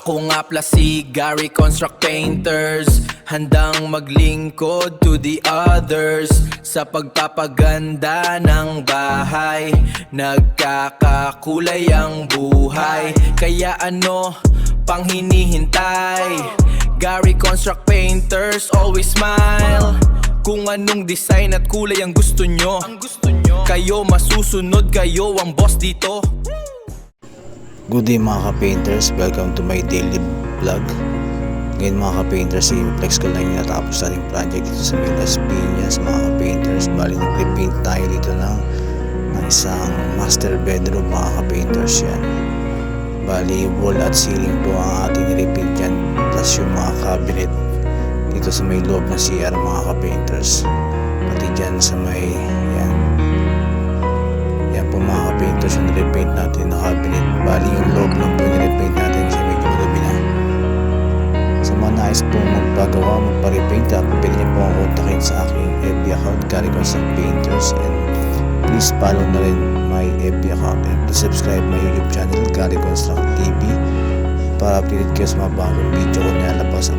Ako nga pala si Gary Construct Painters, handang maglingkod to the others sa pagpapaganda ng bahay. Nagkakakulay ang buhay, kaya ano pang hinihintay? Gary Construct Painters, always smile. Kung anong design at kulay ang gusto nyo, kayo masusunod, kayo ang boss dito. Good day mga ka-painters, welcome to my daily vlog. Ngayon mga ka-painters, i-flex ko lang yung natapos nating project dito sa Las Piñas mga ka-painters. Bali nag-repaint tayo dito ng isang master bedroom mga ka-painters yan. Bali wall at ceiling po ang ating repaint yan, plus yung mga cabinet dito sa may loob ng CR mga ka-painters, pati dyan sa may yan po mga ka-painters yung repaint natin na cabinet. Bali yung loob lang po yung repaint natin sa may gabi na. Sa mga nais po magpagawa, magpa-repaint, pwede niyo po ang kontakin sa aking FB account, Gary Construct Painters, and please follow na rin my FB account and please subscribe my YouTube channel, Gary Construct TV, para updated kayo sa mga bagong video ko na lalabas sa